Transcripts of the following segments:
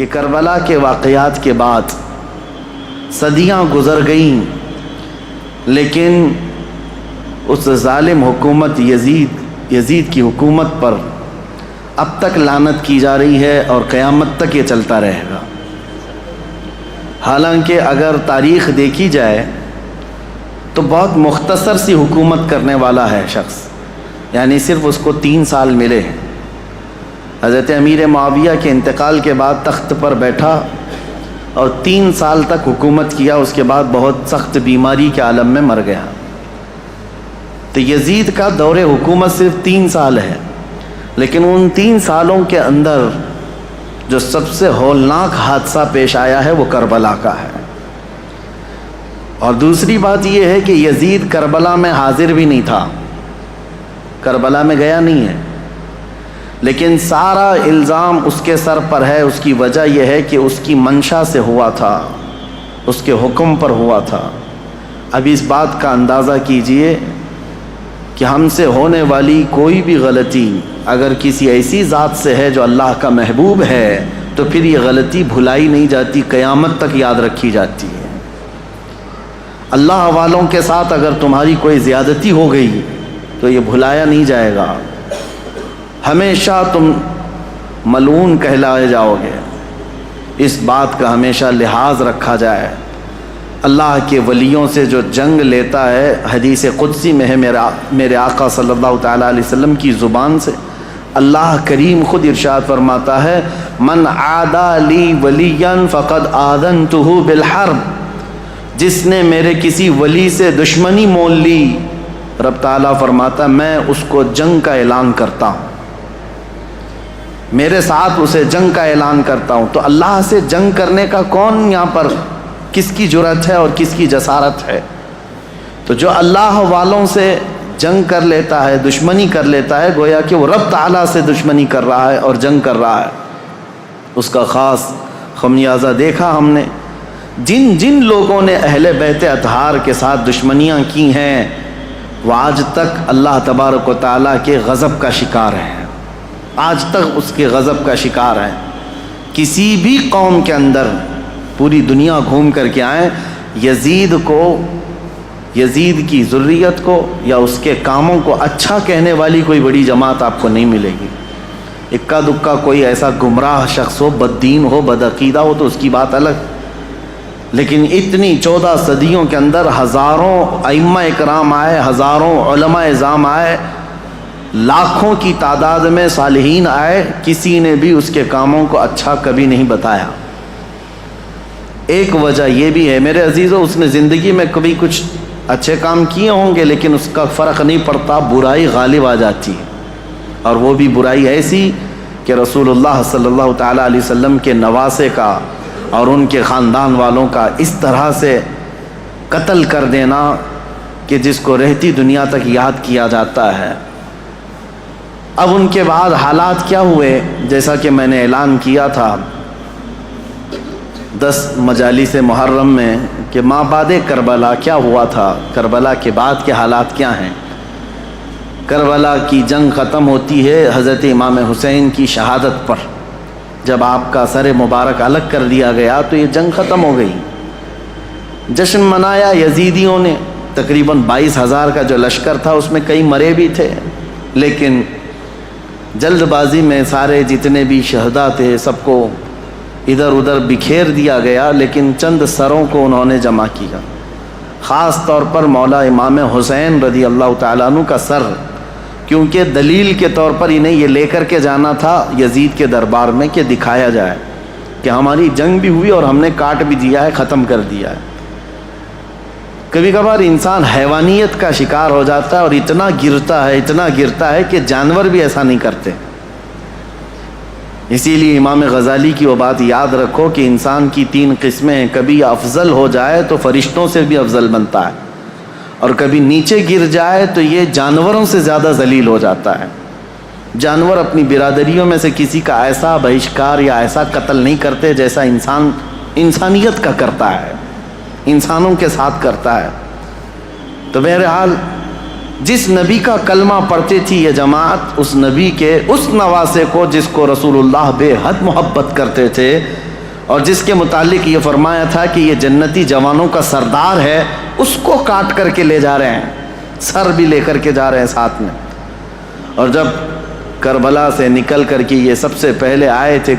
کہ کربلا کے واقعات کے بعد صدیاں گزر گئیں، لیکن اس ظالم حکومت یزید کی حکومت پر اب تک لعنت کی جا رہی ہے اور قیامت تک یہ چلتا رہے گا۔ حالانکہ اگر تاریخ دیکھی جائے تو بہت مختصر سی حکومت کرنے والا ہے شخص، یعنی صرف اس کو 3 سال ملے ہیں۔ حضرت امیر معاویہ کے انتقال کے بعد تخت پر بیٹھا اور 3 سال تک حکومت کیا، اس کے بعد بہت سخت بیماری کے عالم میں مر گیا۔ تو یزید کا دور حکومت صرف 3 سال ہے، لیکن ان 3 سالوں کے اندر جو سب سے ہولناک حادثہ پیش آیا ہے وہ کربلا کا ہے۔ اور دوسری بات یہ ہے کہ یزید کربلا میں حاضر بھی نہیں تھا، کربلا میں گیا نہیں ہے، لیکن سارا الزام اس کے سر پر ہے۔ اس کی وجہ یہ ہے کہ اس کی منشا سے ہوا تھا، اس کے حکم پر ہوا تھا۔ اب اس بات کا اندازہ کیجئے کہ ہم سے ہونے والی کوئی بھی غلطی اگر کسی ایسی ذات سے ہے جو اللہ کا محبوب ہے تو پھر یہ غلطی بھلائی نہیں جاتی، قیامت تک یاد رکھی جاتی ہے۔ اللہ والوں کے ساتھ اگر تمہاری کوئی زیادتی ہو گئی تو یہ بھلایا نہیں جائے گا، ہمیشہ تم ملعون کہلائے جاؤ گے۔ اس بات کا ہمیشہ لحاظ رکھا جائے۔ اللہ کے ولیوں سے جو جنگ لیتا ہے، حدیث قدسی میں ہے میرے آقا صلی اللہ تعالیٰ علیہ وسلم کی زبان سے، اللہ کریم خود ارشاد فرماتا ہے، من عادى لی ولیا فقد آذنتہ بالحرب، جس نے میرے کسی ولی سے دشمنی مول لی، رب تعالیٰ فرماتا میں اس کو جنگ کا اعلان کرتا ہوں، میرے ساتھ اسے جنگ کا اعلان کرتا ہوں۔ تو اللہ سے جنگ کرنے کا کون یہاں پر کس کی جرأت ہے اور کس کی جسارت ہے؟ تو جو اللہ والوں سے جنگ کر لیتا ہے، دشمنی کر لیتا ہے، گویا کہ وہ رب تعالیٰ سے دشمنی کر رہا ہے اور جنگ کر رہا ہے۔ اس کا خاص خمیازہ دیکھا ہم نے، جن لوگوں نے اہل بیت اطہار کے ساتھ دشمنیاں کی ہیں وہ آج تک اللہ تبارک و تعالیٰ کے غضب کا شکار ہیں، آج تک اس کے غضب کا شکار ہیں۔ کسی بھی قوم کے اندر پوری دنیا گھوم کر کے آئیں، یزید کی ذریت کو یا اس کے کاموں کو اچھا کہنے والی کوئی بڑی جماعت آپ کو نہیں ملے گی۔ اکا دکا کوئی ایسا گمراہ شخص ہو، بد دین ہو، بد عقیدہ ہو تو اس کی بات الگ، لیکن اتنی 14 صدیوں کے اندر ہزاروں ائمہ اکرام آئے، ہزاروں علماء اعظام آئے، لاکھوں کی تعداد میں صالحین آئے، کسی نے بھی اس کے کاموں کو اچھا کبھی نہیں بتایا۔ ایک وجہ یہ بھی ہے میرے عزیزو، اس نے زندگی میں کبھی کچھ اچھے کام کیے ہوں گے لیکن اس کا فرق نہیں پڑتا، برائی غالب آ جاتی ہے، اور وہ بھی برائی ایسی کہ رسول اللہ صلی اللہ تعالیٰ علیہ وسلم کے نواسے کا اور ان کے خاندان والوں کا اس طرح سے قتل کر دینا کہ جس کو رہتی دنیا تک یاد کیا جاتا ہے۔ اب ان کے بعد حالات کیا ہوئے، جیسا کہ میں نے اعلان کیا تھا 10 مجالس محرم میں کہ ما بعد کربلا کیا ہوا تھا، کربلا کے بعد کے حالات کیا ہیں۔ کربلا کی جنگ ختم ہوتی ہے حضرت امام حسین کی شہادت پر، جب آپ کا سر مبارک الگ کر دیا گیا تو یہ جنگ ختم ہو گئی۔ جشن منایا یزیدیوں نے، تقریباً 22,000 کا جو لشکر تھا اس میں کئی مرے بھی تھے، لیکن جلد بازی میں سارے جتنے بھی شہداء تھے سب کو ادھر ادھر بکھیر دیا گیا، لیکن چند سروں کو انہوں نے جمع کیا، خاص طور پر مولا امام حسین رضی اللہ تعالیٰ عنہ کا سر، کیونکہ دلیل کے طور پر انہیں یہ لے کر کے جانا تھا یزید کے دربار میں کہ دکھایا جائے کہ ہماری جنگ بھی ہوئی اور ہم نے کاٹ بھی دیا ہے، ختم کر دیا ہے۔ کبھی کبھار انسان حیوانیت کا شکار ہو جاتا ہے اور اتنا گرتا ہے کہ جانور بھی ایسا نہیں کرتے۔ اسی لیے امام غزالی کی وہ بات یاد رکھو کہ انسان کی 3 قسمیں ہیں، کبھی افضل ہو جائے تو فرشتوں سے بھی افضل بنتا ہے، اور کبھی نیچے گر جائے تو یہ جانوروں سے زیادہ ذلیل ہو جاتا ہے۔ جانور اپنی برادریوں میں سے کسی کا ایسا بہشکار یا ایسا قتل نہیں کرتے جیسا انسان انسانیت کا کرتا ہے، انسانوں کے ساتھ کرتا ہے۔ تو بہرحال جس نبی کا کلمہ پڑھتی تھی یہ جماعت، اس نبی کے اس نواسے کو جس کو رسول اللہ بے حد محبت کرتے تھے، اور جس کے متعلق یہ فرمایا تھا کہ یہ جنتی جوانوں کا سردار ہے، اس کو کاٹ کر کے لے جا رہے ہیں، سر بھی لے کر کے جا رہے ہیں ساتھ میں۔ اور جب کربلا سے نکل کر کے یہ سب سے پہلے آئے تھے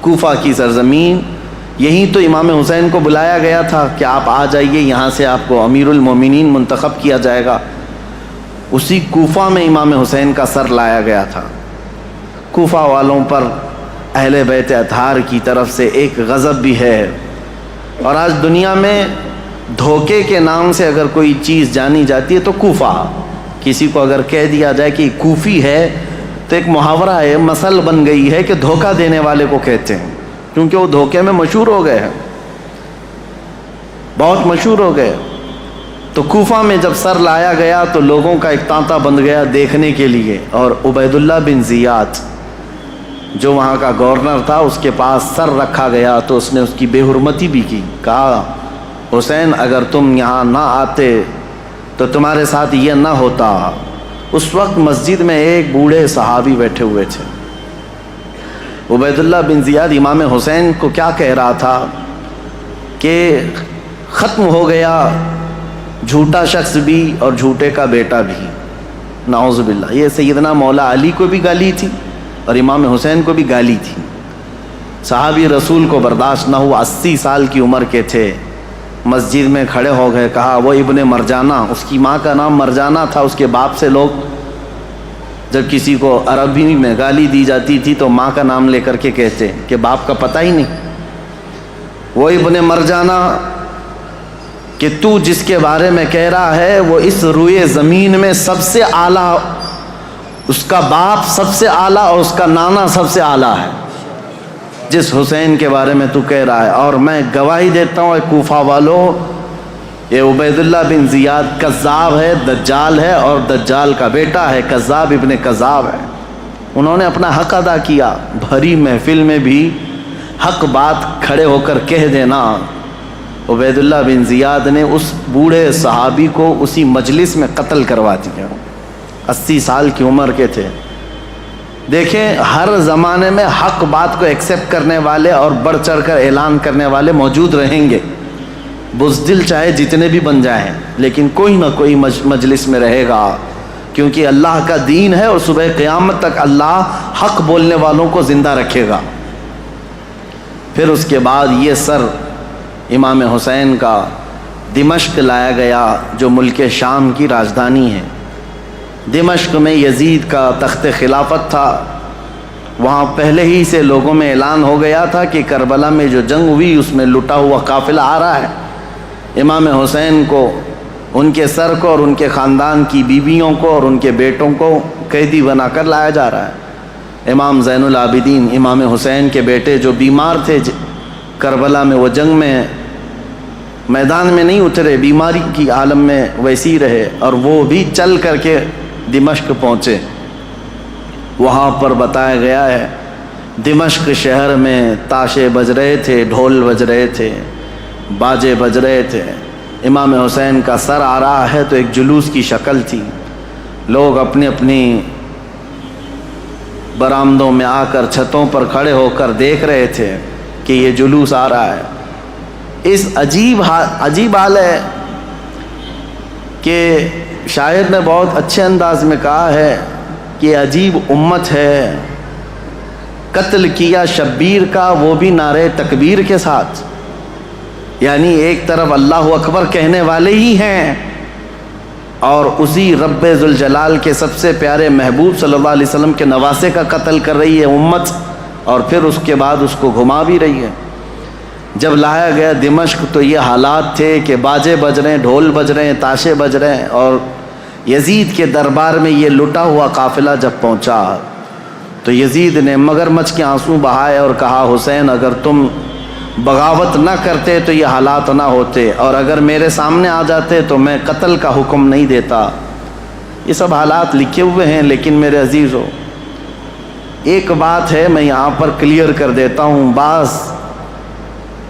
کوفہ کی سرزمین، یہیں تو امام حسین کو بلایا گیا تھا کہ آپ آ جائیے، یہاں سے آپ کو امیر المومنین منتخب کیا جائے گا۔ اسی کوفہ میں امام حسین کا سر لایا گیا تھا۔ کوفہ والوں پر اہل بیت اطہار کی طرف سے ایک غضب بھی ہے، اور آج دنیا میں دھوکے کے نام سے اگر کوئی چیز جانی جاتی ہے تو کوفہ، کسی کو اگر کہہ دیا جائے کہ کوفی ہے تو ایک محاورہ ہے، مثل بن گئی ہے کہ دھوکہ دینے والے کو کہتے ہیں، کیونکہ وہ دھوکے میں مشہور ہو گئے ہیں، بہت مشہور ہو گئے۔ تو کوفہ میں جب سر لایا گیا تو لوگوں کا ایک تانتا بند گیا دیکھنے کے لیے، اور عبید اللہ بن زیاد جو وہاں کا گورنر تھا اس کے پاس سر رکھا گیا تو اس نے اس کی بے حرمتی بھی کی، کہا حسین اگر تم یہاں نہ آتے تو تمہارے ساتھ یہ نہ ہوتا۔ اس وقت مسجد میں ایک بوڑھے صحابی بیٹھے ہوئے تھے۔ عبید اللہ بن زیاد امام حسین کو کیا کہہ رہا تھا کہ ختم ہو گیا جھوٹا شخص بھی اور جھوٹے کا بیٹا بھی، نعوذ باللہ۔ یہ سیدنا مولا علی کو بھی گالی تھی اور امام حسین کو بھی گالی تھی۔ صحابی رسول کو برداشت نہ ہوا، 80 سال کی عمر کے تھے، مسجد میں کھڑے ہو گئے، کہا وہ ابن مرجانہ، اس کی ماں کا نام مرجانہ تھا، اس کے باپ سے لوگ جب کسی کو عربی میں گالی دی جاتی تھی تو ماں کا نام لے کر کے کہتے کہ باپ کا پتہ ہی نہیں۔ وہ ابن مرجانہ کہ تو جس کے بارے میں کہہ رہا ہے وہ اس روئے زمین میں سب سے اعلیٰ، اس کا باپ سب سے اعلیٰ اور اس کا نانا سب سے اعلیٰ ہے جس حسین کے بارے میں تو کہہ رہا ہے، اور میں گواہی دیتا ہوں اے کوفہ والوں، یہ عبید اللہ بن زیاد کذاب ہے، دجال ہے اور دجال کا بیٹا ہے، کذاب ابن کذاب ہے۔ انہوں نے اپنا حق ادا کیا، بھری محفل میں بھی حق بات کھڑے ہو کر کہہ دینا۔ عبید اللہ بن زیاد نے اس بوڑھے صحابی کو اسی مجلس میں قتل کروا دیا، 80 سال کی عمر کے تھے۔ دیکھیں ہر زمانے میں حق بات کو ایکسیپٹ کرنے والے اور بڑھ چڑھ کر اعلان کرنے والے موجود رہیں گے، بزدل چاہے جتنے بھی بن جائیں، لیکن کوئی نہ کوئی مجلس میں رہے گا، کیونکہ اللہ کا دین ہے اور صبح قیامت تک اللہ حق بولنے والوں کو زندہ رکھے گا۔ پھر اس کے بعد یہ سر امام حسین کا دمشق لایا گیا جو ملک شام کی راجدھانی ہے۔ دمشق میں یزید کا تخت خلافت تھا، وہاں پہلے ہی سے لوگوں میں اعلان ہو گیا تھا کہ کربلا میں جو جنگ ہوئی اس میں لٹا ہوا قافلہ آ رہا ہے، امام حسین کو، ان کے سر کو اور ان کے خاندان کی بیویوں کو اور ان کے بیٹوں کو قیدی بنا کر لایا جا رہا ہے۔ امام زین العابدین امام حسین کے بیٹے جو بیمار تھے کربلا میں، وہ جنگ میں میدان میں نہیں اترے، بیماری کی عالم میں ویسی رہے، اور وہ بھی چل کر کے دمشق پہنچے۔ وہاں پر بتایا گیا ہے دمشق شہر میں تاشے بج رہے تھے، ڈھول بج رہے تھے، باجے بج رہے تھے، امام حسین کا سر آ رہا ہے تو ایک جلوس کی شکل تھی، لوگ اپنی اپنی برآمدوں میں آ کر چھتوں پر کھڑے ہو کر دیکھ رہے تھے کہ یہ جلوس آ رہا ہے۔ اس عجیب حال ہے کہ شاعر نے بہت اچھے انداز میں کہا ہے کہ عجیب امت ہے، قتل کیا شبیر کا وہ بھی نعرے تکبیر کے ساتھ، یعنی ایک طرف اللہ اکبر کہنے والے ہی ہیں اور اسی رب ذوالجلال کے سب سے پیارے محبوب صلی اللہ علیہ وسلم کے نواسے کا قتل کر رہی ہے امت، اور پھر اس کے بعد اس کو گھما بھی رہی ہے۔ جب لایا گیا دمشق تو یہ حالات تھے کہ باجے بج رہے ہیں، ڈھول بج رہے ہیں، تاشے بج رہے ہیں، اور یزید کے دربار میں یہ لٹا ہوا قافلہ جب پہنچا تو یزید نے مگرمچھ کے آنسو بہائے اور کہا حسین اگر تم بغاوت نہ کرتے تو یہ حالات نہ ہوتے، اور اگر میرے سامنے آ جاتے تو میں قتل کا حکم نہیں دیتا۔ یہ سب حالات لکھے ہوئے ہیں، لیکن میرے عزیزو ایک بات ہے میں یہاں پر کلیئر کر دیتا ہوں، بعض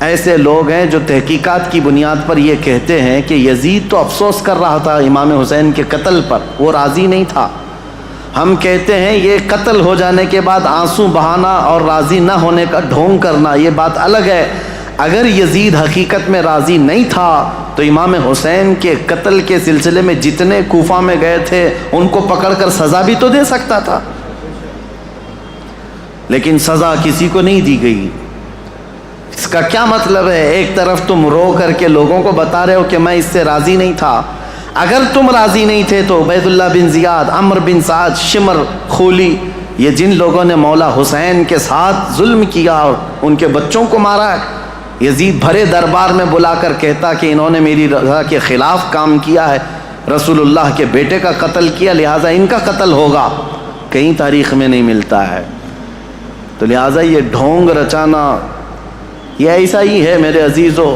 ایسے لوگ ہیں جو تحقیقات کی بنیاد پر یہ کہتے ہیں کہ یزید تو افسوس کر رہا تھا امام حسین کے قتل پر، وہ راضی نہیں تھا، ہم کہتے ہیں یہ قتل ہو جانے کے بعد آنسو بہانا اور راضی نہ ہونے کا ڈھونگ کرنا یہ بات الگ ہے. اگر یزید حقیقت میں راضی نہیں تھا تو امام حسین کے قتل کے سلسلے میں جتنے کوفہ میں گئے تھے ان کو پکڑ کر سزا بھی تو دے سکتا تھا، لیکن سزا کسی کو نہیں دی گئی. اس کا کیا مطلب ہے؟ ایک طرف تم رو کر کے لوگوں کو بتا رہے ہو کہ میں اس سے راضی نہیں تھا. اگر تم راضی نہیں تھے تو عبید اللہ بن زیاد، عمر بن سعد، شمر، خولی، یہ جن لوگوں نے مولا حسین کے ساتھ ظلم کیا اور ان کے بچوں کو مارا ہے، یزید بھرے دربار میں بلا کر کہتا کہ انہوں نے میری رضا کے خلاف کام کیا ہے، رسول اللہ کے بیٹے کا قتل کیا، لہٰذا ان کا قتل ہوگا. کہیں تاریخ میں نہیں ملتا ہے. تو لہٰذا یہ ڈھونگ رچانا یہ ایسا ہی ہے میرے عزیزو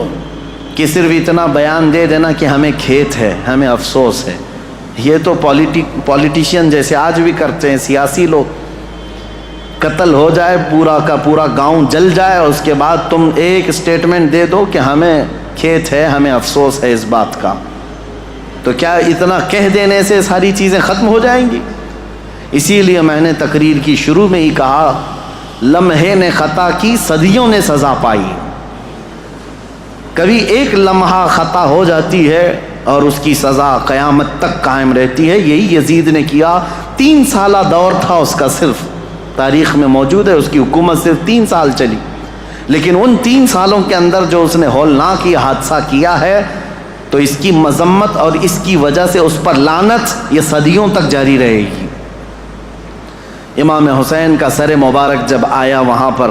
کہ صرف اتنا بیان دے دینا کہ ہمیں کھیت ہے، ہمیں افسوس ہے. یہ تو پولیٹیشین جیسے آج بھی کرتے ہیں سیاسی لوگ. قتل ہو جائے، پورا کا پورا گاؤں جل جائے، اور اس کے بعد تم ایک اسٹیٹمنٹ دے دو کہ ہمیں کھیت ہے، ہمیں افسوس ہے اس بات کا. تو کیا اتنا کہہ دینے سے ساری چیزیں ختم ہو جائیں گی؟ اسی لیے میں نے تقریر کی شروع میں ہی کہا، لمحے نے خطا کی، صدیوں نے سزا پائی. کبھی ایک لمحہ خطا ہو جاتی ہے اور اس کی سزا قیامت تک قائم رہتی ہے. یہی یزید نے کیا. 3 سالہ دور تھا اس کا، صرف تاریخ میں موجود ہے اس کی حکومت صرف 3 سال چلی، لیکن ان 3 سالوں کے اندر جو اس نے ہولناک یہ حادثہ کیا ہے تو اس کی مذمت اور اس کی وجہ سے اس پر لعنت یہ صدیوں تک جاری رہے گی. امام حسین کا سر مبارک جب آیا وہاں پر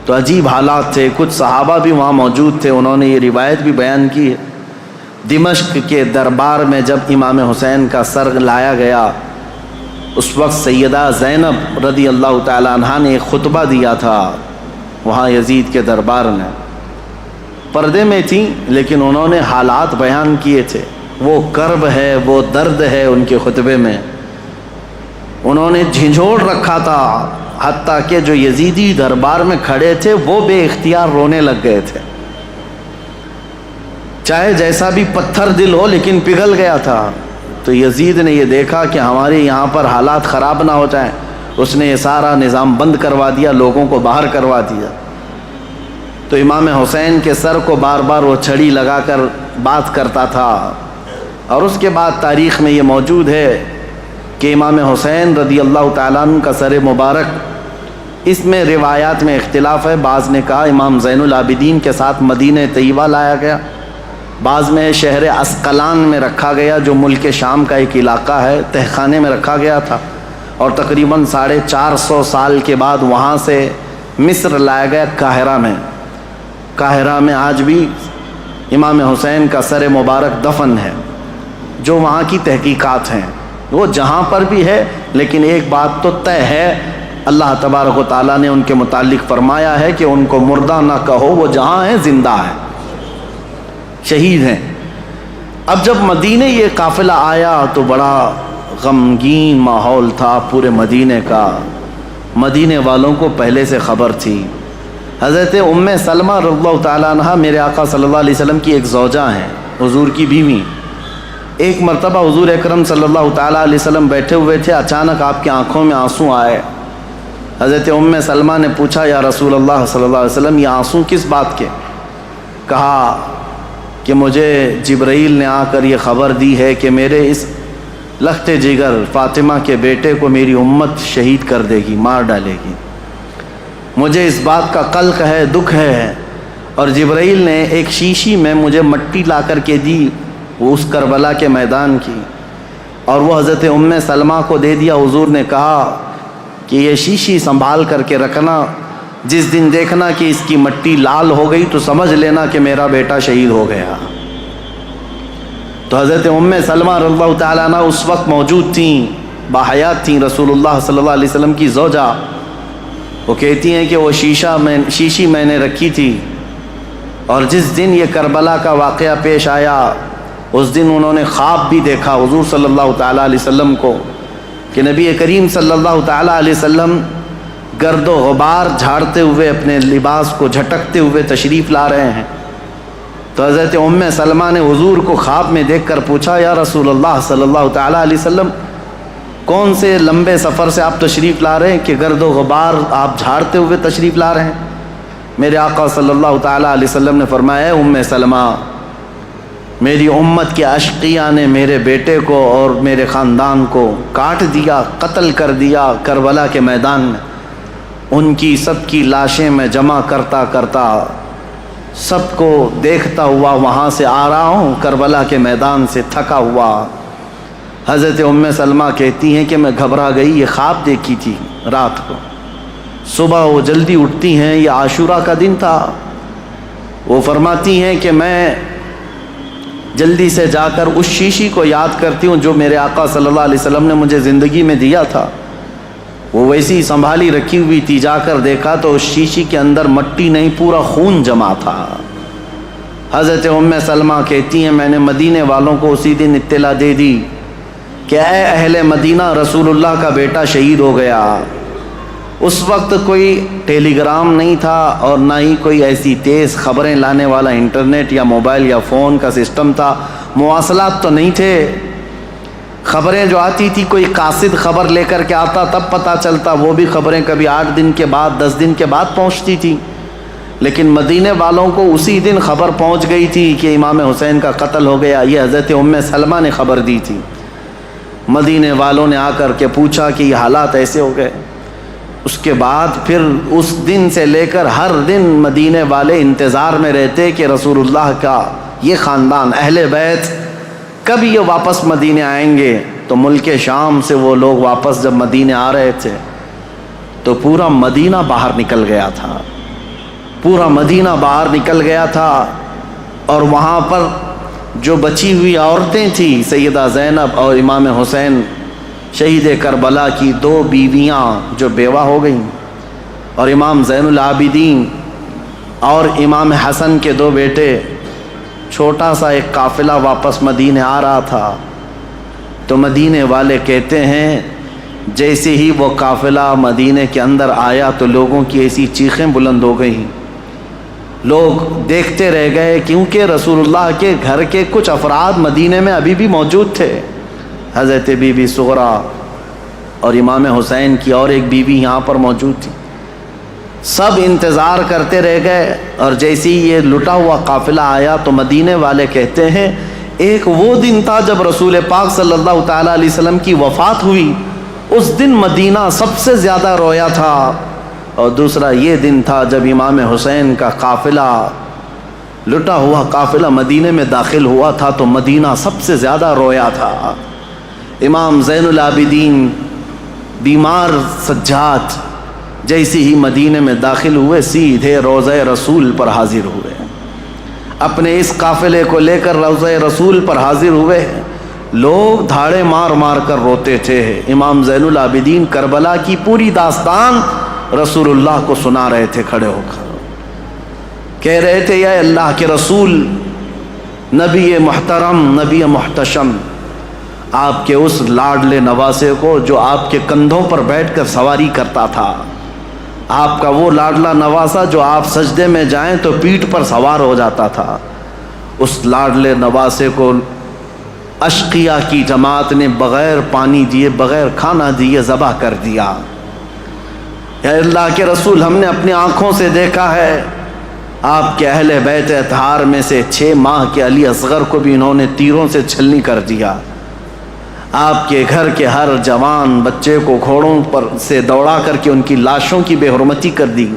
تو عجیب حالات تھے. کچھ صحابہ بھی وہاں موجود تھے، انہوں نے یہ روایت بھی بیان کی ہے. دمشق کے دربار میں جب امام حسین کا سر لایا گیا، اس وقت سیدہ زینب رضی اللہ تعالی عنہا نے ایک خطبہ دیا تھا وہاں یزید کے دربار میں. پردے میں تھیں لیکن انہوں نے حالات بیان کیے تھے. وہ کرب ہے، وہ درد ہے ان کے خطبے میں. انہوں نے جھنجھوڑ رکھا تھا، حتیٰ کہ جو یزیدی دربار میں کھڑے تھے وہ بے اختیار رونے لگ گئے تھے. چاہے جیسا بھی پتھر دل ہو لیکن پگھل گیا تھا. تو یزید نے یہ دیکھا کہ ہمارے یہاں پر حالات خراب نہ ہو جائیں، اس نے یہ سارا نظام بند کروا دیا، لوگوں کو باہر کروا دیا. تو امام حسین کے سر کو بار بار وہ چھڑی لگا کر بات کرتا تھا. اور اس کے بعد تاریخ میں یہ موجود ہے کہ امام حسین رضی اللہ تعالیٰ عنہ کا سر مبارک، اس میں روایات میں اختلاف ہے. بعض نے کہا امام زین العابدین کے ساتھ مدینہ طیبہ لایا گیا، بعض میں شہر اسقلان میں رکھا گیا جو ملک شام کا ایک علاقہ ہے، تہخانے میں رکھا گیا تھا. اور تقریباً 450 سال کے بعد وہاں سے مصر لایا گیا قاہرہ میں. قاہرہ میں آج بھی امام حسین کا سر مبارک دفن ہے. جو وہاں کی تحقیقات ہیں وہ جہاں پر بھی ہے، لیکن ایک بات تو طے ہے، اللہ تبارک و تعالیٰ نے ان کے متعلق فرمایا ہے کہ ان کو مردہ نہ کہو، وہ جہاں ہیں زندہ ہیں، شہید ہیں. اب جب مدینے یہ قافلہ آیا تو بڑا غمگین ماحول تھا پورے مدینے کا. مدینے والوں کو پہلے سے خبر تھی. حضرت ام سلمہ رضی اللہ تعالیٰ عنہ میرے آقا صلی اللہ علیہ وسلم کی ایک زوجہ ہیں، حضور کی بیوی. ایک مرتبہ حضور اکرم صلی اللہ تعالیٰ علیہ وسلم بیٹھے ہوئے تھے، اچانک آپ کی آنکھوں میں آنسو آئے. حضرت ام سلمہ نے پوچھا یا رسول اللہ صلی اللہ علیہ وسلم یہ آنسو کس بات کے؟ کہا کہ مجھے جبرائیل نے آ کر یہ خبر دی ہے کہ میرے اس لخت جگر فاطمہ کے بیٹے کو میری امت شہید کر دے گی، مار ڈالے گی. مجھے اس بات کا قلق ہے، دکھ ہے. اور جبرائیل نے ایک شیشی میں مجھے مٹی لا کر کے دی، وہ اس کربلا کے میدان کی، اور وہ حضرت ام سلمہ کو دے دیا. حضور نے کہا کہ یہ شیشی سنبھال کر کے رکھنا، جس دن دیکھنا کہ اس کی مٹی لال ہو گئی تو سمجھ لینا کہ میرا بیٹا شہید ہو گیا. تو حضرت ام سلمہ رضی اللہ تعالیٰ عنہ اس وقت موجود تھیں، باحیات تھیں، رسول اللہ صلی اللہ علیہ وسلم کی زوجہ. وہ کہتی ہیں کہ وہ شیشی میں نے رکھی تھی، اور جس دن یہ کربلا کا واقعہ پیش آیا اس دن انہوں نے خواب بھی دیکھا حضور صلی اللہ تعالیٰ علیہ وسلم کو کہ نبی کریم صلی اللہ تعالیٰ علیہ وسلم گرد و غبار جھاڑتے ہوئے اپنے لباس کو جھٹکتے ہوئے تشریف لا رہے ہیں. تو حضرت ام سلمہ نے حضور کو خواب میں دیکھ کر پوچھا یا رسول اللہ صلی اللہ تعالیٰ علیہ وسلم کون سے لمبے سفر سے آپ تشریف لا رہے ہیں کہ گرد و غبار آپ جھاڑتے ہوئے تشریف لا رہے ہیں؟ میرے آقا صلی اللہ تعالیٰ علیہ وسلم نے فرمایا، ام سلمہ، میری امت کے اشقیاء نے میرے بیٹے کو اور میرے خاندان کو کاٹ دیا، قتل کر دیا کربلا کے میدان میں۔ ان کی سب کی لاشیں میں جمع کرتا کرتا سب کو دیکھتا ہوا وہاں سے آ رہا ہوں، کربلا کے میدان سے تھکا ہوا۔ حضرت ام سلمہ کہتی ہیں کہ میں گھبرا گئی، یہ خواب دیکھی تھی رات کو۔ صبح وہ جلدی اٹھتی ہیں، یہ عاشورہ کا دن تھا۔ وہ فرماتی ہیں کہ میں جلدی سے جا کر اس شیشی کو یاد کرتی ہوں جو میرے آقا صلی اللہ علیہ وسلم نے مجھے زندگی میں دیا تھا۔ وہ ویسی سنبھالی رکھی ہوئی تھی، جا کر دیکھا تو اس شیشی کے اندر مٹی نہیں، پورا خون جمع تھا۔ حضرت ام سلمہ کہتی ہیں میں نے مدینے والوں کو اسی دن اطلاع دے دی کہ اے اہل مدینہ، رسول اللہ کا بیٹا شہید ہو گیا۔ اس وقت کوئی ٹیلی گرام نہیں تھا اور نہ ہی کوئی ایسی تیز خبریں لانے والا انٹرنیٹ یا موبائل یا فون کا سسٹم تھا، مواصلات تو نہیں تھے۔ خبریں جو آتی تھی کوئی قاصد خبر لے کر کے آتا تب پتہ چلتا، وہ بھی خبریں کبھی 8 دن کے بعد 10 دن کے بعد پہنچتی تھی۔ لیکن مدینے والوں کو اسی دن خبر پہنچ گئی تھی کہ امام حسین کا قتل ہو گیا۔ یہ حضرت ام سلمہ نے خبر دی تھی۔ مدینے والوں نے آ کر کے پوچھا کہ یہ حالات ایسے ہو گئے۔ اس کے بعد پھر اس دن سے لے کر ہر دن مدینے والے انتظار میں رہتے کہ رسول اللہ کا یہ خاندان اہل بیت کب یہ واپس مدینے آئیں گے۔ تو ملک شام سے وہ لوگ واپس جب مدینے آ رہے تھے تو پورا مدینہ باہر نکل گیا تھا، پورا مدینہ باہر نکل گیا تھا۔ اور وہاں پر جو بچی ہوئی عورتیں تھیں، سیدہ زینب اور امام حسین شہید کربلا کی 2 بیویاں جو بیوہ ہو گئیں، اور امام زین العابدین اور امام حسن کے 2 بیٹے، چھوٹا سا ایک قافلہ واپس مدینے آ رہا تھا۔ تو مدینے والے کہتے ہیں جیسے ہی وہ قافلہ مدینے کے اندر آیا تو لوگوں کی ایسی چیخیں بلند ہو گئیں، لوگ دیکھتے رہ گئے، کیونکہ رسول اللہ کے گھر کے کچھ افراد مدینے میں ابھی بھی موجود تھے۔ حضرت بی بی صغرا اور امام حسین کی اور ایک بیوی یہاں پر موجود تھی۔ سب انتظار کرتے رہ گئے، اور جیسے ہی یہ لٹا ہوا قافلہ آیا تو مدینے والے کہتے ہیں ایک وہ دن تھا جب رسول پاک صلی اللہ تعالیٰ علیہ وسلم کی وفات ہوئی، اس دن مدینہ سب سے زیادہ رویا تھا، اور دوسرا یہ دن تھا جب امام حسین کا قافلہ، لٹا ہوا قافلہ مدینے میں داخل ہوا تھا تو مدینہ سب سے زیادہ رویا تھا۔ امام زین العابدین بیمار سجاد جیسے ہی مدینے میں داخل ہوئے سیدھے روضہ رسول پر حاضر ہوئے، اپنے اس قافلے کو لے کر روضہ رسول پر حاضر ہوئے۔ لوگ دھاڑے مار مار کر روتے تھے۔ امام زین العابدین کربلا کی پوری داستان رسول اللہ کو سنا رہے تھے کھڑے ہو کر، کہہ رہے تھے یا اللہ کے رسول، نبی محترم، نبی محتشم، آپ کے اس لاڈلے نواسے کو جو آپ کے کندھوں پر بیٹھ کر سواری کرتا تھا، آپ کا وہ لاڈلا نواسا جو آپ سجدے میں جائیں تو پیٹھ پر سوار ہو جاتا تھا، اس لاڈلے نواسے کو اشقیاء کی جماعت نے بغیر پانی دیے، بغیر کھانا دیے ذبح کر دیا۔ یا اللہ کے رسول، ہم نے اپنی آنکھوں سے دیکھا ہے آپ کے اہل بیت اطہار میں سے 6 ماہ کے علی اصغر کو بھی انہوں نے تیروں سے چھلنی کر دیا۔ آپ کے گھر کے ہر جوان بچے کو گھوڑوں پر سے دوڑا کر کے ان کی لاشوں کی بے حرمتی کر دی۔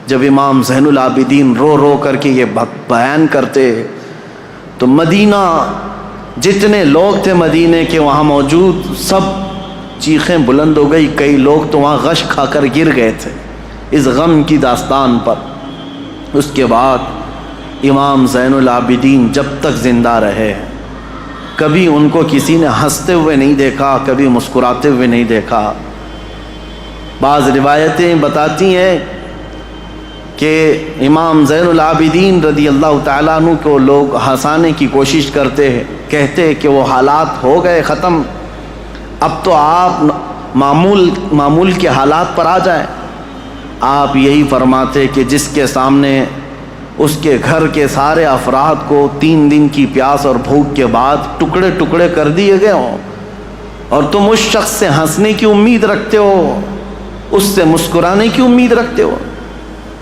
جب امام زین العابدین رو رو کر کے یہ بیان کرتے تو مدینہ، جتنے لوگ تھے مدینے کے وہاں موجود، سب چیخیں بلند ہو گئی۔ کئی لوگ تو وہاں غش کھا کر گر گئے تھے اس غم کی داستان پر۔ اس کے بعد امام زین العابدین جب تک زندہ رہے کبھی ان کو کسی نے ہنستے ہوئے نہیں دیکھا، کبھی مسکراتے ہوئے نہیں دیکھا۔ بعض روایتیں بتاتی ہیں کہ امام زین العابدین رضی اللہ تعالیٰ عنہ کو لوگ ہنسانے کی کوشش کرتے ہیں، کہتے کہ وہ حالات ہو گئے ختم، اب تو آپ معمول کے حالات پر آ جائیں۔ آپ یہی فرماتے کہ جس کے سامنے اس کے گھر کے سارے افراد کو 3 دن کی پیاس اور بھوک کے بعد ٹکڑے ٹکڑے کر دیے گئے ہوں، اور تم اس شخص سے ہنسنے کی امید رکھتے ہو، اس سے مسکرانے کی امید رکھتے ہو۔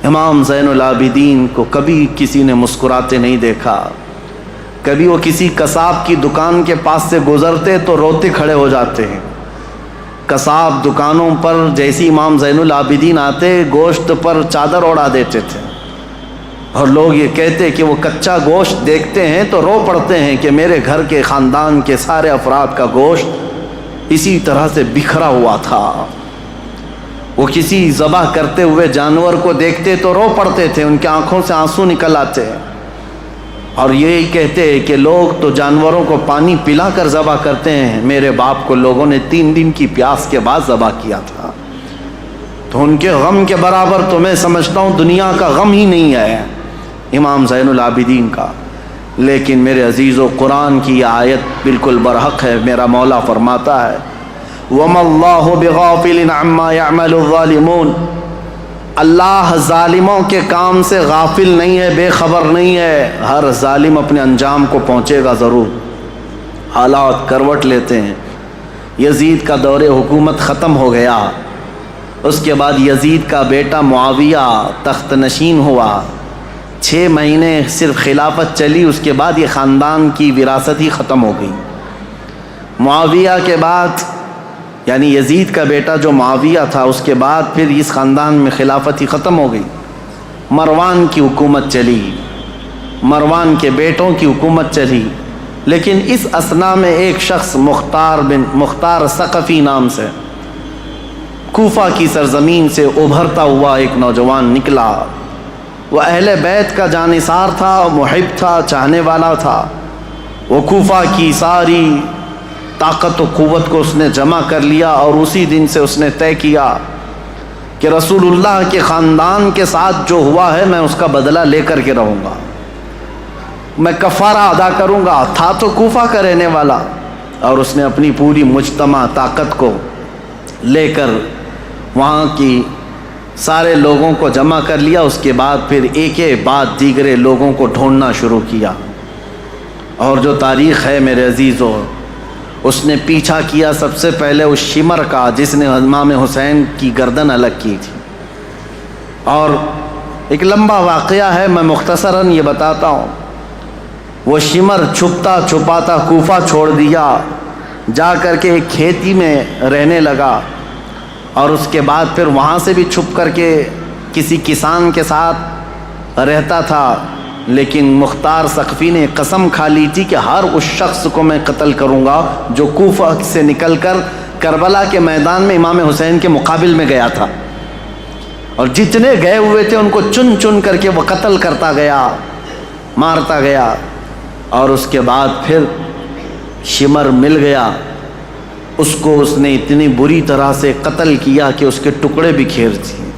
امام زین العابدین کو کبھی کسی نے مسکراتے نہیں دیکھا، کبھی وہ کسی قصاب کی دکان کے پاس سے گزرتے تو روتے کھڑے ہو جاتے ہیں۔ قصاب دکانوں پر جیسی امام زین العابدین آتے گوشت پر چادر اڑا دیتے تھے، اور لوگ یہ کہتے کہ وہ کچا گوشت دیکھتے ہیں تو رو پڑتے ہیں کہ میرے گھر کے خاندان کے سارے افراد کا گوشت اسی طرح سے بکھرا ہوا تھا۔ وہ کسی ذبح کرتے ہوئے جانور کو دیکھتے تو رو پڑتے تھے، ان کی آنکھوں سے آنسو نکل آتے، اور یہی کہتے کہ لوگ تو جانوروں کو پانی پلا کر ذبح کرتے ہیں، میرے باپ کو لوگوں نے 3 دن کی پیاس کے بعد ذبح کیا تھا۔ تو ان کے غم کے برابر تو میں سمجھتا ہوں دنیا کا غم ہی نہیں ہے امام زین العابدین کا۔ لیکن میرے عزیزو، قرآن کی یہ آیت بالکل برحق ہے۔ میرا مولا فرماتا ہے وَمَا اللَّهُ بِغَافِلٍ عَمَّا يَعْمَلُ الظَّالِمُونَ، اللہ ظالموں کے کام سے غافل نہیں ہے، بے خبر نہیں ہے۔ ہر ظالم اپنے انجام کو پہنچے گا ضرور۔ حالات کروٹ لیتے ہیں۔ یزید کا دور حکومت ختم ہو گیا، اس کے بعد یزید کا بیٹا معاویہ تخت نشین ہوا۔ 6 مہینے صرف خلافت چلی، اس کے بعد یہ خاندان کی وراثت ہی ختم ہو گئی۔ معاویہ کے بعد یعنی یزید کا بیٹا جو معاویہ تھا، اس کے بعد پھر اس خاندان میں خلافت ہی ختم ہو گئی۔ مروان کی حکومت چلی، مروان کے بیٹوں کی حکومت چلی، لیکن اس اثنا میں ایک شخص مختار ثقفی نام سے کوفہ کی سرزمین سے ابھرتا ہوا ایک نوجوان نکلا۔ وہ اہل بیت کا جانثار تھا، محب تھا، چاہنے والا تھا۔ وہ کوفہ کی ساری طاقت و قوت کو اس نے جمع کر لیا، اور اسی دن سے اس نے طے کیا کہ رسول اللہ کے خاندان کے ساتھ جو ہوا ہے میں اس کا بدلہ لے کر کے رہوں گا، میں کفارہ ادا کروں گا۔ تھا تو کوفہ کا رہنے والا، اور اس نے اپنی پوری مجتمع طاقت کو لے کر وہاں کی سارے لوگوں کو جمع کر لیا۔ اس کے بعد پھر ایک بعد دیگرے لوگوں کو ڈھونڈنا شروع کیا، اور جو تاریخ ہے میرے عزیزو، اس نے پیچھا کیا سب سے پہلے اس شمر کا جس نے امام حسین کی گردن الگ کی تھی۔ اور ایک لمبا واقعہ ہے، میں مختصراً یہ بتاتا ہوں۔ وہ شمر چھپتا چھپاتا کوفہ چھوڑ دیا، جا کر کے ایک کھیتی میں رہنے لگا، اور اس کے بعد پھر وہاں سے بھی چھپ کر کے کسی کسان کے ساتھ رہتا تھا۔ لیکن مختار ثقفی نے قسم کھا لی تھی کہ ہر اس شخص کو میں قتل کروں گا جو کوفہ سے نکل کر کربلا کے میدان میں امام حسین کے مقابل میں گیا تھا، اور جتنے گئے ہوئے تھے ان کو چن چن کر کے وہ قتل کرتا گیا، مارتا گیا۔ اور اس کے بعد پھر شمر مل گیا، اس کو اس نے اتنی بری طرح سے قتل کیا کہ اس کے ٹکڑے بکھیر دیے،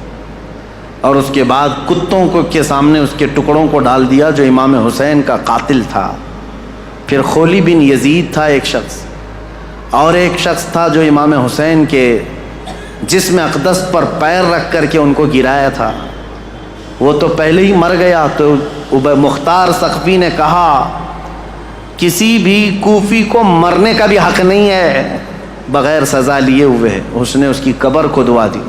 اور اس کے بعد کتوں کو کے سامنے اس کے ٹکڑوں کو ڈال دیا جو امام حسین کا قاتل تھا۔ پھر خولی بن یزید تھا ایک شخص، اور ایک شخص تھا جو امام حسین کے جسم اقدس پر پیر رکھ کر کے ان کو گرایا تھا، وہ تو پہلے ہی مر گیا۔ تو مختار ثقفی نے کہا کسی بھی کوفی کو مرنے کا بھی حق نہیں ہے بغیر سزا لیے ہوئے۔ اس نے اس کی قبر کھدوا دی،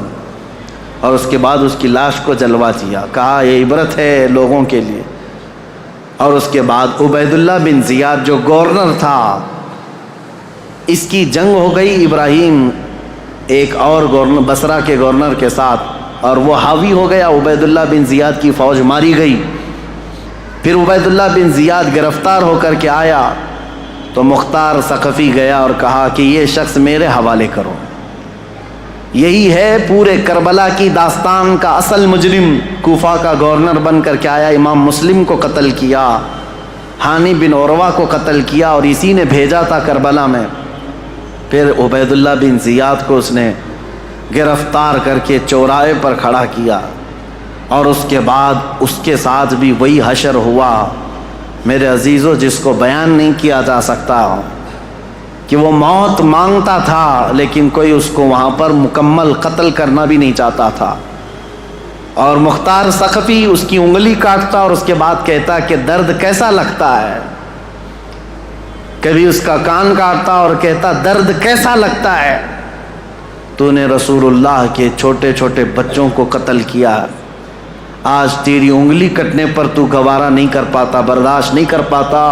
اور اس کے بعد اس کی لاش کو جلوا دیا، کہا یہ عبرت ہے لوگوں کے لیے۔ اور اس کے بعد عبید اللہ بن زیاد جو گورنر تھا، اس کی جنگ ہو گئی ابراہیم ایک اور گورنر بصرہ کے گورنر کے ساتھ، اور وہ حاوی ہو گیا، عبید اللہ بن زیاد کی فوج ماری گئی۔ پھر عبید اللہ بن زیاد گرفتار ہو کر کے آیا تو مختار ثقفی گیا اور کہا کہ یہ شخص میرے حوالے کرو، یہی ہے پورے کربلا کی داستان کا اصل مجرم۔ کوفہ کا گورنر بن کر کے آیا، امام مسلم کو قتل کیا، ہانی بن عروہ کو قتل کیا، اور اسی نے بھیجا تھا کربلا میں۔ پھر عبید اللہ بن زیاد کو اس نے گرفتار کر کے چوراہے پر کھڑا کیا، اور اس کے بعد اس کے ساتھ بھی وہی حشر ہوا میرے عزیزو، جس کو بیان نہیں کیا جا سکتا، کہ وہ موت مانگتا تھا لیکن کوئی اس کو وہاں پر مکمل قتل کرنا بھی نہیں چاہتا تھا۔ اور مختار ثقفی اس کی انگلی کاٹتا اور اس کے بعد کہتا کہ درد کیسا لگتا ہے، کبھی اس کا کان کاٹتا اور کہتا درد کیسا لگتا ہے، تو نے رسول اللہ کے چھوٹے چھوٹے بچوں کو قتل کیا، آج تیری انگلی کٹنے پر تو گوارا نہیں کر پاتا، برداشت نہیں کر پاتا۔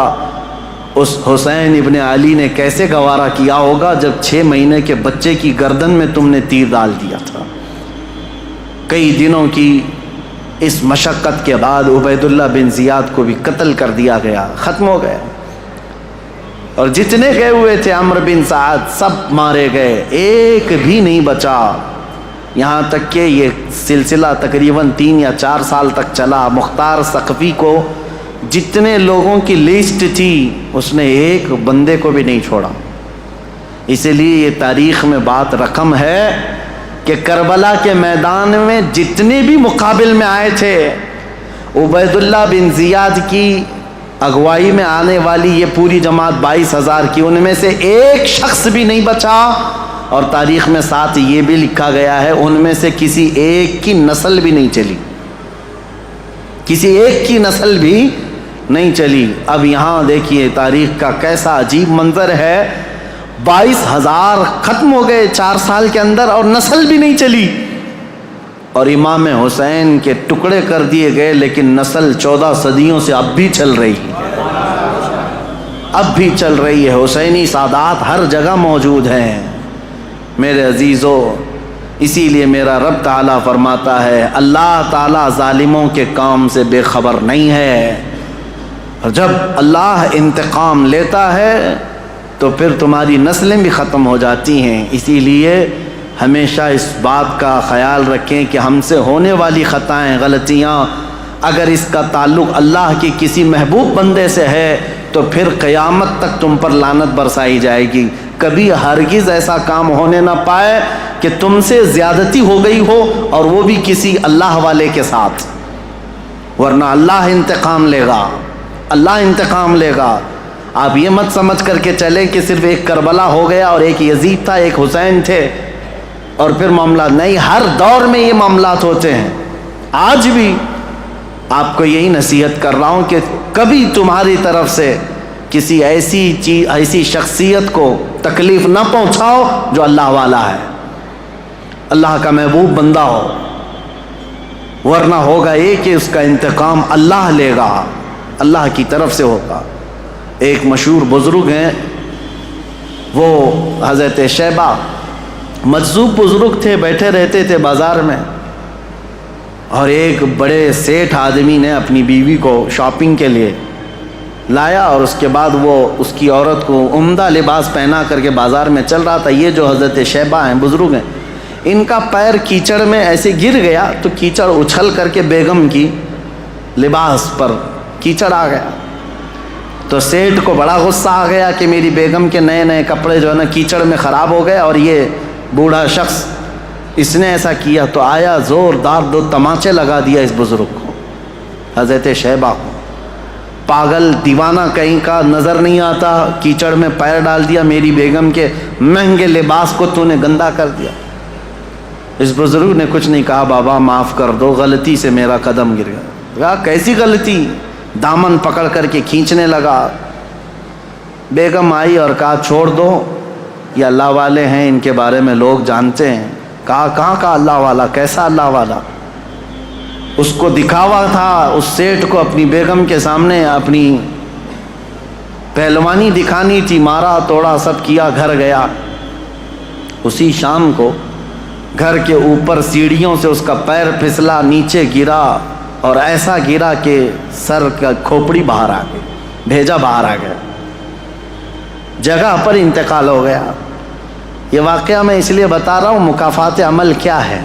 اس حسین ابن علی نے کیسے گوارا کیا ہوگا جب 6 مہینے کے بچے کی گردن میں تم نے تیر ڈال دیا تھا۔ کئی دنوں کی اس مشقت کے بعد عبید اللہ بن زیاد کو بھی قتل کر دیا گیا، ختم ہو گیا، اور جتنے گئے ہوئے تھے عمرو بن سعد سب مارے گئے، ایک بھی نہیں بچا۔ یہاں تک کہ یہ سلسلہ تقریباً 3 یا 4 سال تک چلا۔ مختار ثقفی کو جتنے لوگوں کی لسٹ تھی اس نے ایک بندے کو بھی نہیں چھوڑا۔ اسی لیے یہ تاریخ میں بات رقم ہے کہ کربلا کے میدان میں جتنے بھی مقابل میں آئے تھے، عبید اللہ بن زیاد کی اگوائی میں آنے والی یہ پوری جماعت 22,000 کی، ان میں سے ایک شخص بھی نہیں بچا، اور تاریخ میں ساتھ یہ بھی لکھا گیا ہے ان میں سے کسی ایک کی نسل بھی نہیں چلی، کسی ایک کی نسل بھی نہیں چلی۔ اب یہاں دیکھیے تاریخ کا کیسا عجیب منظر ہے، 22,000 ختم ہو گئے 4 سال کے اندر اور نسل بھی نہیں چلی، اور امام حسین کے ٹکڑے کر دیے گئے، لیکن نسل 14 صدیوں سے اب بھی چل رہی ہے، اب بھی چل رہی ہے۔ حسینی سادات ہر جگہ موجود ہیں میرے عزیزو۔ اسی لیے میرا رب تعالیٰ فرماتا ہے اللہ تعالیٰ ظالموں کے کام سے بے خبر نہیں ہے، اور جب اللہ انتقام لیتا ہے تو پھر تمہاری نسلیں بھی ختم ہو جاتی ہیں۔ اسی لیے ہمیشہ اس بات کا خیال رکھیں کہ ہم سے ہونے والی خطائیں، غلطیاں، اگر اس کا تعلق اللہ کی کسی محبوب بندے سے ہے تو پھر قیامت تک تم پر لعنت برسائی جائے گی۔ کبھی ہرگز ایسا کام ہونے نہ پائے کہ تم سے زیادتی ہو گئی ہو اور وہ بھی کسی اللہ والے کے ساتھ، ورنہ اللہ انتقام لے گا، اللہ انتقام لے گا۔ آپ یہ مت سمجھ کر کے چلیں کہ صرف ایک کربلا ہو گیا اور ایک یزید تھا، ایک حسین تھے اور پھر معاملات نہیں، ہر دور میں یہ معاملات ہوتے ہیں۔ آج بھی آپ کو یہی نصیحت کر رہا ہوں کہ کبھی تمہاری طرف سے کسی ایسی شخصیت کو تکلیف نہ پہنچاؤ جو اللہ والا ہے، اللہ کا محبوب بندہ ہو، ورنہ ہوگا یہ کہ اس کا انتقام اللہ لے گا، اللہ کی طرف سے ہوگا۔ ایک مشہور بزرگ ہیں، وہ حضرت شیبہ، مجذوب بزرگ تھے، بیٹھے رہتے تھے بازار میں، اور ایک بڑے سیٹھ آدمی نے اپنی بیوی کو شاپنگ کے لیے لایا، اور اس کے بعد وہ اس کی عورت کو عمدہ لباس پہنا کر کے بازار میں چل رہا تھا۔ یہ جو حضرت شیبہ ہیں، بزرگ ہیں، ان کا پیر کیچڑ میں ایسے گر گیا تو کیچڑ اچھل کر کے بیگم کی لباس پر کیچڑ آ گیا، تو سیٹھ کو بڑا غصہ آ گیا کہ میری بیگم کے نئے نئے کپڑے جو ہے نا کیچڑ میں خراب ہو گئے، اور یہ بوڑھا شخص اس نے ایسا کیا، تو آیا زوردار 2 تماچے لگا دیا اس بزرگ کو، حضرت شیبہ کو۔ پاگل دیوانہ کہیں کا، نظر نہیں آتا، کیچڑ میں پیر ڈال دیا، میری بیگم کے مہنگے لباس کو تو نے گندا کر دیا۔ اس بزرگ نے کچھ نہیں کہا، بابا معاف کر دو، غلطی سے میرا قدم گر گیا۔ کہا کیسی غلطی؟ دامن پکڑ کر کے کھینچنے لگا۔ بیگم آئی اور کہا چھوڑ دو، یہ اللہ والے ہیں، ان کے بارے میں لوگ جانتے ہیں۔ کہا کہاں کا اللہ والا، کیسا اللہ والا؟ اس کو دکھاوا تھا، اس سیٹھ کو اپنی بیگم کے سامنے اپنی پہلوانی دکھانی تھی، مارا توڑا سب کیا، گھر گیا۔ اسی شام کو گھر کے اوپر سیڑھیوں سے اس کا پیر پھسلا، نیچے گرا، اور ایسا گرا کہ سر کا کھوپڑی باہر آ گئی، بھیجا باہر آ گیا، جگہ پر انتقال ہو گیا۔ یہ واقعہ میں اس لیے بتا رہا ہوں، مکافات عمل کیا ہے۔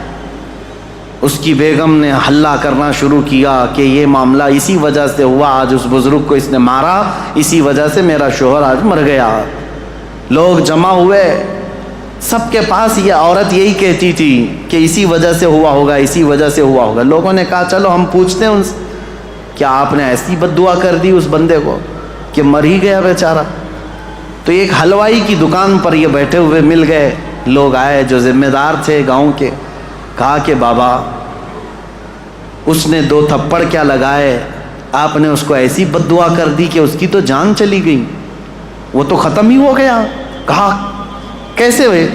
اس کی بیگم نے ہلہ کرنا شروع کیا کہ یہ معاملہ اسی وجہ سے ہوا، آج اس بزرگ کو اس نے مارا، اسی وجہ سے میرا شوہر آج مر گیا۔ لوگ جمع ہوئے، سب کے پاس یہ عورت یہی کہتی تھی کہ اسی وجہ سے ہوا ہوگا، اسی وجہ سے ہوا ہوگا۔ لوگوں نے کہا چلو ہم پوچھتے ہیں ان سے، کیا آپ نے ایسی بد دعا کر دی اس بندے کو کہ مر ہی گیا بیچارہ؟ تو ایک حلوائی کی دکان پر یہ بیٹھے ہوئے مل گئے، لوگ آئے جو ذمہ دار تھے گاؤں کے، کہا کہ بابا اس نے 2 تھپڑ کیا لگائے، آپ نے اس کو ایسی بد دعا کر دی کہ اس کی تو جان چلی گئی۔ وہ تو ختم ہی ہو گیا. کہا کیسے ہوئے؟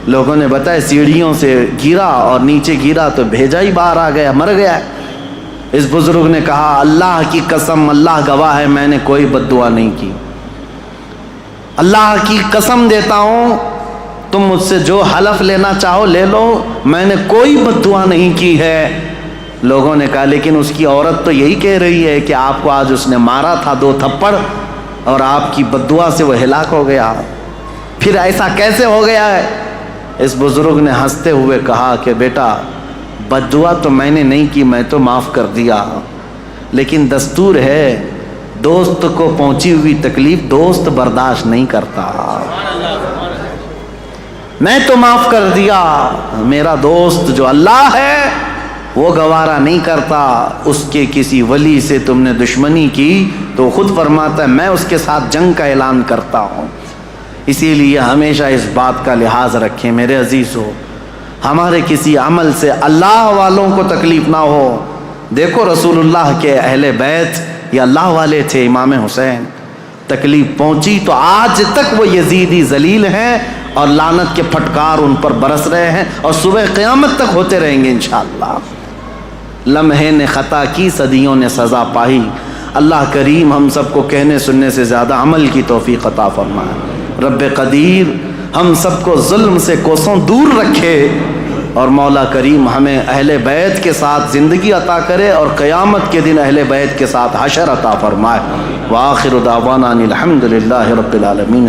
لوگوں نے بتایا سیڑھیوں سے گرا اور نیچے گرا تو بھیجا ہی باہر آ گیا, مر گیا. اس بزرگ نے کہا اللہ کی قسم, اللہ گواہ ہے, میں نے کوئی بد دعا نہیں کی. اللہ کی قسم دیتا ہوں, تم مجھ سے جو حلف لینا چاہو لے لو, میں نے کوئی بد دعا نہیں کی ہے. لوگوں نے کہا لیکن اس کی عورت تو یہی کہہ رہی ہے کہ آپ کو آج اس نے مارا تھا 2 تھپڑ اور آپ کی بد دعا سے وہ ہلاک ہو گیا, پھر ایسا کیسے ہو گیا ہے؟ اس بزرگ نے ہنستے ہوئے کہا کہ بیٹا بد دعا تو میں نے نہیں کی, میں تو معاف کر دیا, لیکن دستور ہے دوست کو پہنچی ہوئی تکلیف دوست برداشت نہیں کرتا. میں تو معاف کر دیا, میرا دوست جو اللہ ہے وہ گوارا نہیں کرتا. اس کے کسی ولی سے تم نے دشمنی کی تو خود فرماتا ہے میں اس کے ساتھ جنگ کا اعلان کرتا ہوں. اسی لیے ہمیشہ اس بات کا لحاظ رکھیں میرے عزیزو, ہمارے کسی عمل سے اللہ والوں کو تکلیف نہ ہو. دیکھو رسول اللہ کے اہل بیت یہ اللہ والے تھے, امام حسین, تکلیف پہنچی تو آج تک وہ یزیدی ذلیل ہیں اور لعنت کے پھٹکار ان پر برس رہے ہیں اور صبح قیامت تک ہوتے رہیں گے انشاءاللہ. لمحے نے خطا کی, صدیوں نے سزا پائی. اللہ کریم ہم سب کو کہنے سننے سے زیادہ عمل کی توفیق عطا فرمائے. رب قدیر ہم سب کو ظلم سے کوسوں دور رکھے اور مولا کریم ہمیں اہل بیت کے ساتھ زندگی عطا کرے اور قیامت کے دن اہل بیت کے ساتھ حشر عطا فرمائے. وآخر دعوانا الحمدللہ رب العالمین.